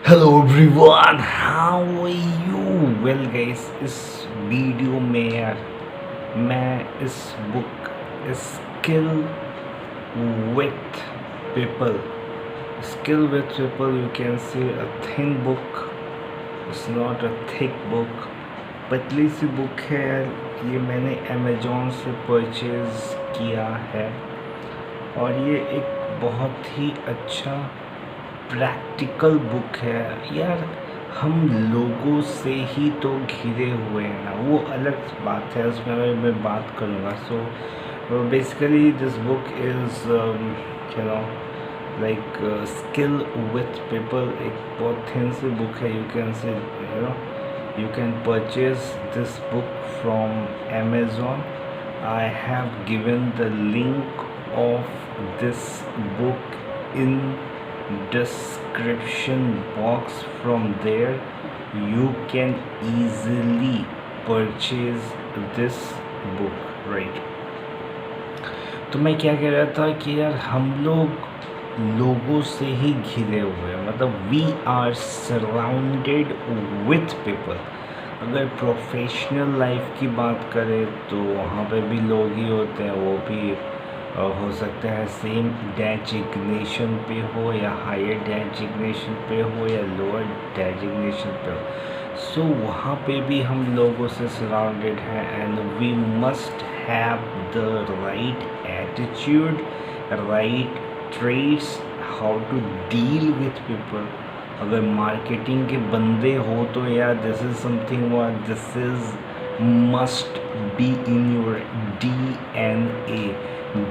Hello everyone, how are you? Well guys, इस video में यार मैं इस book skill with people you can say a thin book, it's not a thick book, पतली सी book है यार। ये मैंने अमेजोन से परचेज़ किया है और ये एक बहुत ही अच्छा प्रैक्टिकल बुक है यार। हम लोगों से ही तो घिरे हुए हैं ना, वो अलग बात है, उसमें मैं बात करूँगा। So basically this book is you know like skill with people. एक बहुत थिन सी बुक है, यू कैन से you can purchase this book from Amazon. I have given the link of this book in description box. From there you can easily purchase this book, right? तो मैं क्या कह रहा था कि यार हम लोगों से ही घिरे हुए हैं, मतलब we are surrounded with people. अगर प्रोफेशनल लाइफ की बात करें तो वहाँ पे भी लोग ही होते हैं, वो भी हो सकता है सेम डेजिग्नेशन पे हो या हायर डेजिग्नेशन पे हो या लोअर डेजिग्नेशन पे हो। सो वहाँ पे भी हम लोगों से सराउंडेड हैं and we must have the right attitude, right traits, how to deal with people. अगर मार्केटिंग के बंदे हो तो यार this is something what this is must be in your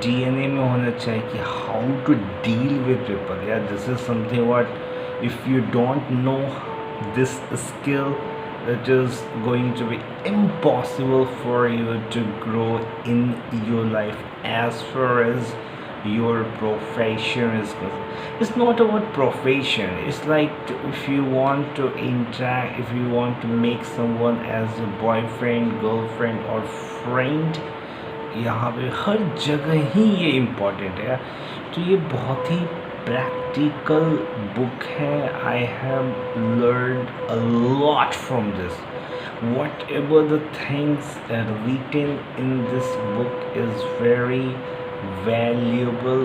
DNA में होना चाहिए कि how to deal with people. यार this is something what if you don't know this skill, it is going to be impossible for you to grow in your life as far as your profession is concerned. It's not about profession, it's like if you want to interact, if you want to make someone as a boyfriend, girlfriend or friend, यहाँ पे हर जगह ही ये important है। तो ये बहुत ही practical book है। I have learn a lot from this. Whatever the things written in this book is very valuable,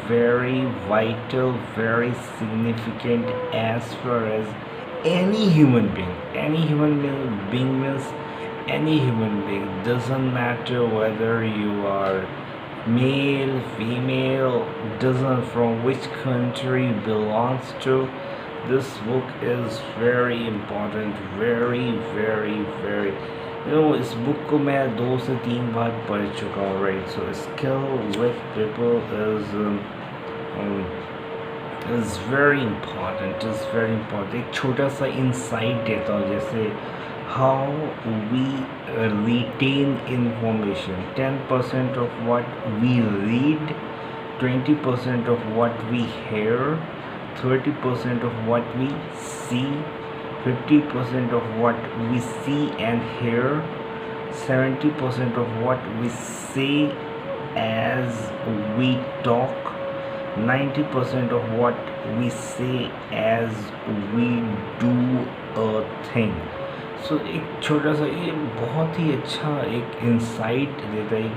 very vital, very significant as far as any human being. Any human being means any human being. Doesn't matter whether you are male, female, doesn't from which country belongs to. This book is very important, very इस book को मैं 2 से 3 बार पढ़ चुका हूँ, right? So skill with people is very important, एक छोटा सा इंसाइट देता हूँ, जैसे how we retain information. 10% of what we read, 20% of what we hear, 30% of what we see, 50% of what we see and hear, 70% of what we say as we talk, 90% of what we say as we do a thing. So एक छोटा सा, ये बहुत ही अच्छा एक insight देता है।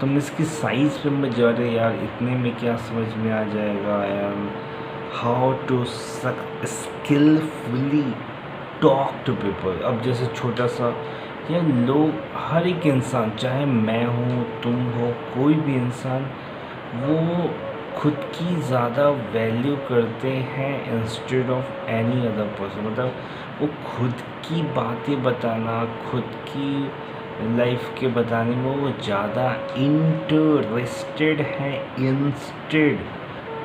तुम इसकी साइज़ पे मत जा रहे यार, इतने में क्या समझ में आ जाएगा यार। How to skilfully talk to people. अब जैसे छोटा सा, या लोग, हर एक इंसान, चाहे मैं हूँ, तुम हो, कोई भी इंसान, वो खुद की ज़्यादा वैल्यू करते हैं instead of any other person. मतलब वो खुद की बातें बताना, खुद की लाइफ के बताने में वो ज़्यादा इंटरेस्टेड हैं instead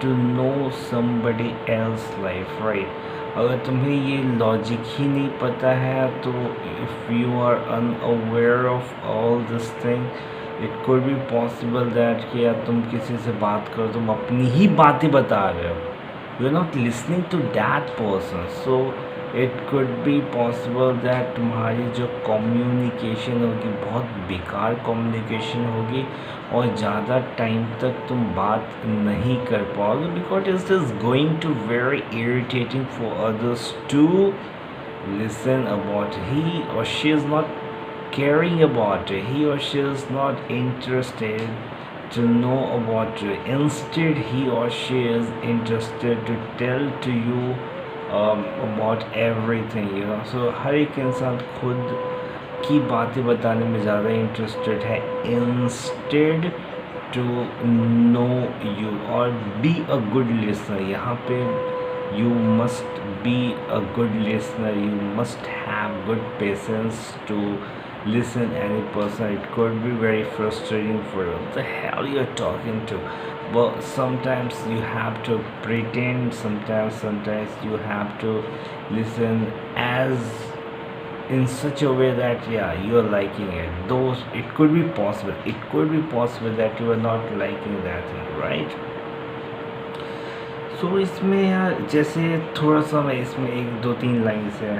to know somebody else life, right? अगर तुम्हें ये लॉजिक ही नहीं पता है तो if you are unaware of all this thing, it could be possible that कि यार तुम किसी से बात करो, तुम अपनी ही बातें बता रहे हो, you are not listening to that person. So it could be possible that तुम्हारी जो कम्युनिकेशन होगी बहुत बेकार कम्युनिकेशन होगी और ज़्यादा टाइम तक तुम बात नहीं कर पाओगे, because it is going to very irritating for others to listen about he or she is not caring about it, he or she is not interested to know about you. Instead he or she is interested to tell to you about everything, you know. So हर एक इंसान खुद की बातें बताने में ज़्यादा interested है instead to no you और बी अ गुड लिसनर. यहाँ पे you must be a good listener, you must have good patience to listen any person. It could be very frustrating for you, what the hell you're talking to, but sometimes you have to pretend, sometimes you have to listen as in such a way that yeah, you are liking it. Those, it could be possible that you are not liking that thing, right? सो इसमें यार जैसे थोड़ा सा मैं इसमें एक दो तीन लाइन्स है.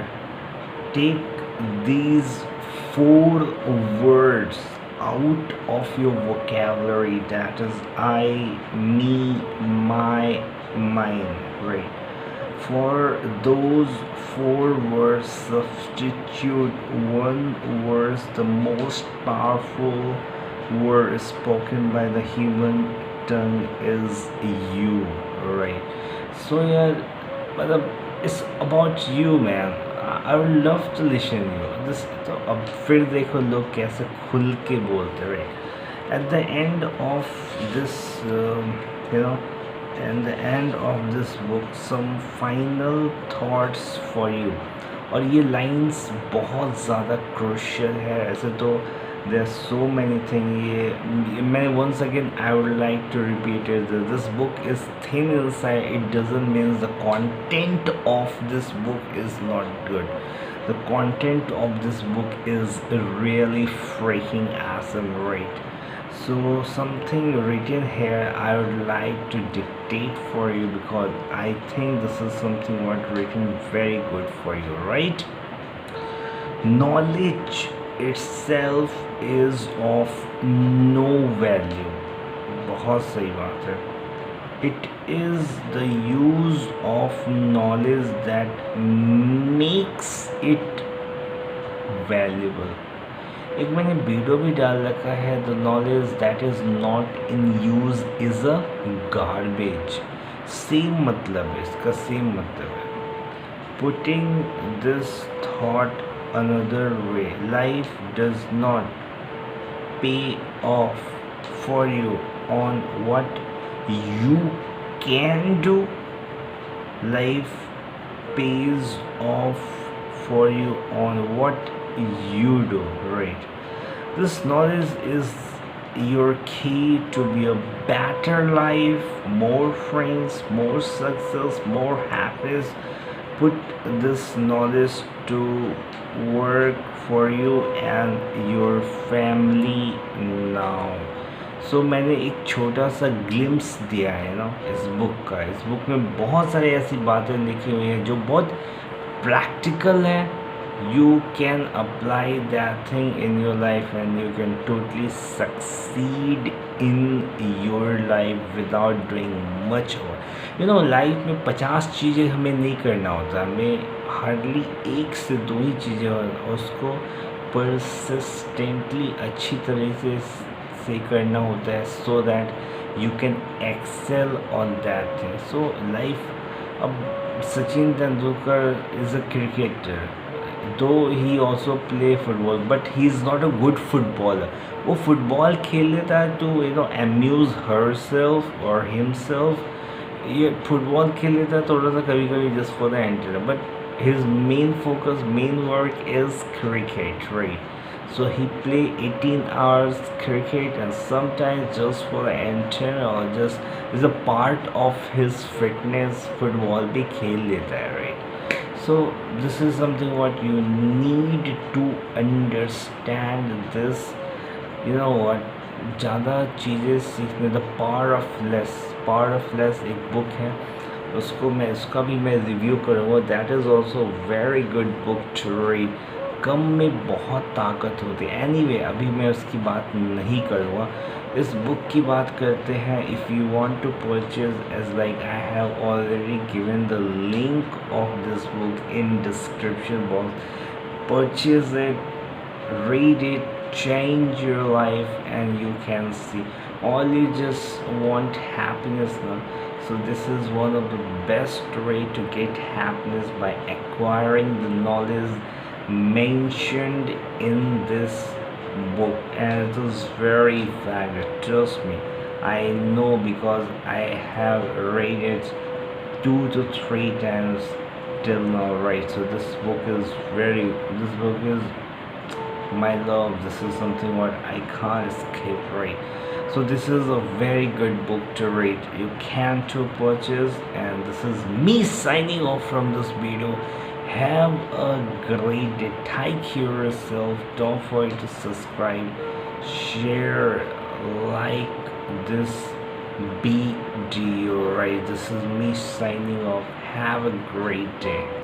Take these 4 words out of your vocabulary, that is I, me, my, mine, right? For those 4 words, substitute one word, the most powerful word spoken by the human tongue is you, right? So yeah, मतलब it's about you man. I would love to listen you this. तो अब फिर देखो लोग कैसे खुल के बोलते, right? At the end of this you know, and the end of this book, some final thoughts for you. और ये लाइंस बहुत ज़्यादा क्रूशियल है. ऐसे तो there are so many things. ये मैं once again I would like to repeat it, that this book is thin inside. It doesn't mean the content of this book is not good. The content of this book is really freaking awesome, right? So something written here I would like to dictate for you, because I think this is something what written very good for you, right? Knowledge itself is of no value. बहुत सही बात है. It is the use of knowledge that makes it valuable. एक मैंने video भी डाल रखा है, the knowledge that is not in use is a garbage. Same मतलब है इसका, सेम मतलब है. Putting this thought another way, life does not pay off for you on what you can do. Life pays off for you on what you do, right? This knowledge is your key to be a better life, more friends, more success, more happiness. Put this knowledge to work for you and your family now. So मैंने एक छोटा सा glimpse दिया है ना इस book का. इस बुक में बहुत सारी ऐसी बातें लिखी हुई हैं जो बहुत प्रैक्टिकल है. You can apply that thing in your life and you can totally succeed in your life without doing much work. You know, life में 50 चीज़ें हमें नहीं करना होता, हमें हार्डली 1 से 2 ही चीज़ें और उसको परसिस्टेंटली अच्छी तरह से करना होता है, so that you can excel on that thing. So life, अब Sachin Tendulkar is a cricketer, though he also play football, but he is not a good footballer. वो फुटबॉल खेल लेता है to you know amuse herself or himself. ये football खेल लेता है थोड़ा सा कभी कभी just for the entertainment, but his main focus, main work is cricket, right? So he play 18 hours cricket, and sometimes just for the entertainment or just is a part of his fitness, football भी खेल लेता है, right? So this is something what you need to understand this. You know what, ज़्यादा चीज़ें सीखने, the power of less एक book है. उसका भी मैं रिव्यू करूँगा. That is also very good book to read. कम में बहुत ताकत होती है. एनीवे अभी मैं उसकी बात नहीं करूँगा. इस बुक की बात करते हैं. If you want to purchase, as like I have already given the link of this book in description box. Purchase it, read it, change your life, and you can see. All you just want happiness now. So this is one of the best way to get happiness, by acquiring the knowledge mentioned in this book, and it is very valid, trust me. I know, because I have read it 2 to 3 times till now, right? So this book is my love. This is something what I can't escape, right? So this is a very good book to read. You can to purchase, and this is me signing off from this video. Have a great day. Take care of yourself. Don't forget to subscribe, share, like this video, right? This is me signing off. Have a great day.